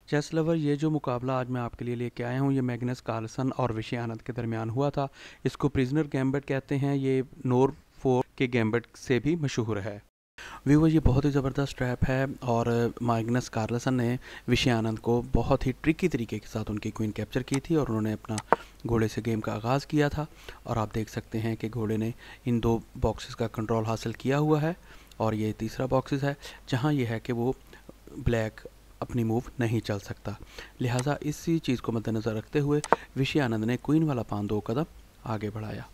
Chess lover, ये जो मुकाबला आज मैं आपके लिए लेके आया हूँ, ये मैग्नस कार्लसन और विषय आनंद के दरमियान हुआ था। इसको प्रिजनर गैम्बिट कहते हैं। ये नोर 4 के गैम्बिट से भी मशहूर है। व्यूवर, ये बहुत ही ज़बरदस्त ट्रैप है और मैग्नस कार्लसन ने विषय आनंद को बहुत ही ट्रिकी तरीके के साथ उनकी क्वीन कैप्चर की थी और उन्होंने अपना घोड़े से गेम का आगाज़ किया था। और आप देख सकते हैं कि घोड़े ने इन दो बॉक्सेस का कंट्रोल हासिल किया हुआ है और ये तीसरा बॉक्सेस है जहाँ ये है कि वो ब्लैक अपनी मूव नहीं चल सकता। लिहाजा इसी चीज़ को मद्देनज़र रखते हुए विषय आनंद ने क्वीन वाला पान 2 कदम आगे बढ़ाया।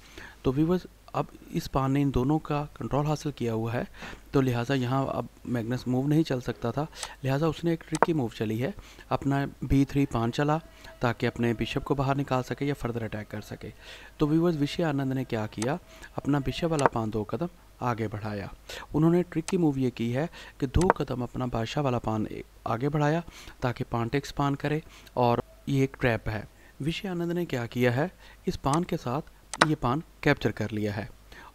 तो व्यूवर्स, अब इस पान ने इन दोनों का कंट्रोल हासिल किया हुआ है, तो लिहाजा यहाँ अब मैग्नस मूव नहीं चल सकता था। लिहाजा उसने एक ट्रिकी मूव चली है, अपना B3 पान चला ताकि अपने बिशप को बाहर निकाल सके या फर्दर अटैक कर सके। तो व्यूवर्स, विषय आनंद ने क्या किया, अपना बिशप वाला पान 2 कदम आगे बढ़ाया। उन्होंने ट्रिकी मूव ये की है कि 2 कदम अपना बादशाह वाला पान आगे बढ़ाया ताकि पान टेक्स पान करे, और ये एक ट्रैप है। विषय आनंद ने क्या किया है, इस पान के साथ ये पान कैप्चर कर लिया है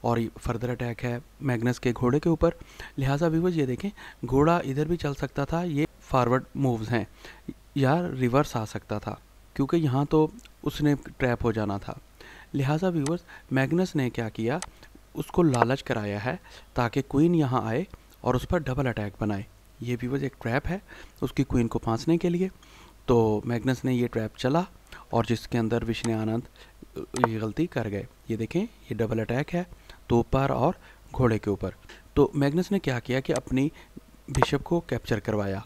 और फर्दर अटैक है मैग्नस के घोड़े के ऊपर। लिहाजा व्यूवर्स, ये देखें, घोड़ा इधर भी चल सकता था, ये फॉरवर्ड मूव्स हैं, या रिवर्स आ सकता था क्योंकि यहाँ तो उसने ट्रैप हो जाना था। लिहाजा व्यूवर्स, मैग्नस ने क्या किया, उसको लालच कराया है ताकि क्वीन यहाँ आए और उस पर डबल अटैक बनाए। ये व्यूवर्स एक ट्रैप है उसकी क्वीन को फांसने के लिए। तो मैग्नस ने ये ट्रैप चला और जिसके अंदर विषय आनंद ये गलती कर गए। ये देखें, ये डबल अटैक है तोप पर और घोड़े के ऊपर। तो मैग्नस ने क्या किया कि अपनी बिशप को कैप्चर करवाया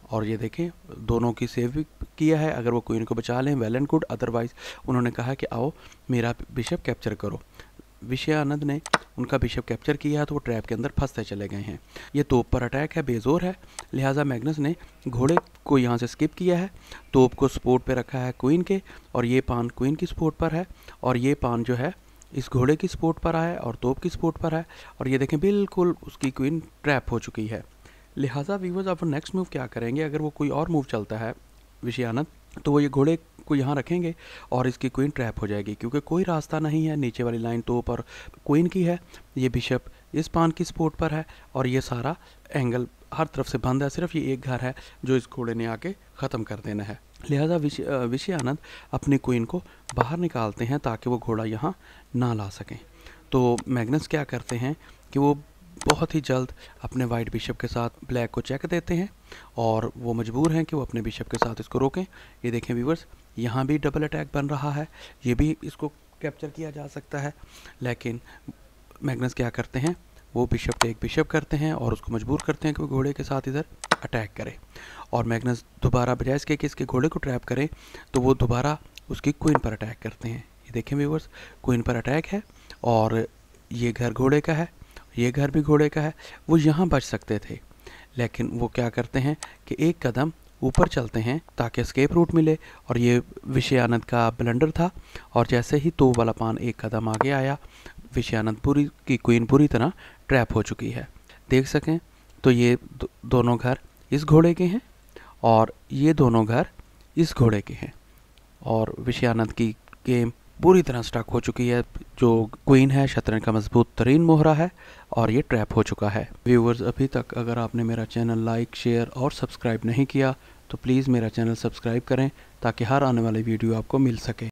और ये देखें, दोनों की सेव भी किया है। अगर वो क्वीन को बचा लें वेल एंड गुड, अदरवाइज उन्होंने कहा कि आओ मेरा बिशप कैप्चर करो। विषय आनंद ने उनका बिशप कैप्चर किया तो वो ट्रैप के अंदर फंसते चले गए हैं। ये तोप पर अटैक है, बेजोर है। लिहाजा मैग्नस ने घोड़े को यहाँ से स्किप किया है, तोप को सपोर्ट पे रखा है क्वीन के, और ये पान क्वीन की सपोर्ट पर है और ये पान जो है इस घोड़े की सपोर्ट पर है और तोप की सपोर्ट पर है। और ये देखें, बिल्कुल उसकी क्वीन ट्रैप हो चुकी है। लिहाजा व्यूवर्स, अब नेक्स्ट मूव क्या करेंगे, अगर वो कोई और मूव चलता है विषय आनंद, तो वो ये घोड़े को यहाँ रखेंगे और इसकी क्वीन ट्रैप हो जाएगी क्योंकि कोई रास्ता नहीं है। नीचे वाली लाइन तोप और क्वीन की है, ये बिशप इस पान की सपोर्ट पर है और ये सारा एंगल हर तरफ से बंद है। सिर्फ ये एक घर है जो इस घोड़े ने आके ख़त्म कर देना है। लिहाजा विषय आनंद अपनी क्वीन को बाहर निकालते हैं ताकि वो घोड़ा यहाँ ना ला सकें। तो मैग्नस क्या करते हैं कि वो बहुत ही जल्द अपने वाइट बिशप के साथ ब्लैक को चेक देते हैं और वो मजबूर हैं कि वो अपने बिशप के साथ इसको रोकें। ये देखें व्यूवर्स, यहाँ भी डबल अटैक बन रहा है, ये भी इसको कैप्चर किया जा सकता है, लेकिन मैग्नस क्या करते हैं, वो बिशप टेक बिशप करते हैं और उसको मजबूर करते हैं कि वो घोड़े के साथ इधर अटैक करे। और मैग्नस दोबारा बजाय इसके कि इसके घोड़े को ट्रैप करें, तो वो दोबारा उसकी क्वीन पर अटैक करते हैं। ये देखें व्यूवर्स, क्वीन पर अटैक है और ये घर घोड़े का है, ये घर भी घोड़े का है। वो यहाँ बच सकते थे, लेकिन वो क्या करते हैं कि एक कदम ऊपर चलते हैं ताकि एस्केप रूट मिले, और ये विषय आनंद का ब्लंडर था। और जैसे ही तो वाला पान एक कदम आगे आया, विषय आनंद पूरी की क्वीन पूरी तरह ट्रैप हो चुकी है। देख सकें तो ये दोनों घर इस घोड़े के हैं और ये दोनों घर इस घोड़े के हैं, और विषय आनंद की गेम पूरी तरह स्टक हो चुकी है। जो क्वीन है शतरंज का मजबूत तरीन मोहरा है और ये ट्रैप हो चुका है। व्यूवर्स, अभी तक अगर आपने मेरा चैनल लाइक, शेयर और सब्सक्राइब नहीं किया तो प्लीज़ मेरा चैनल सब्सक्राइब करें ताकि हर आने वाली वीडियो आपको मिल सके।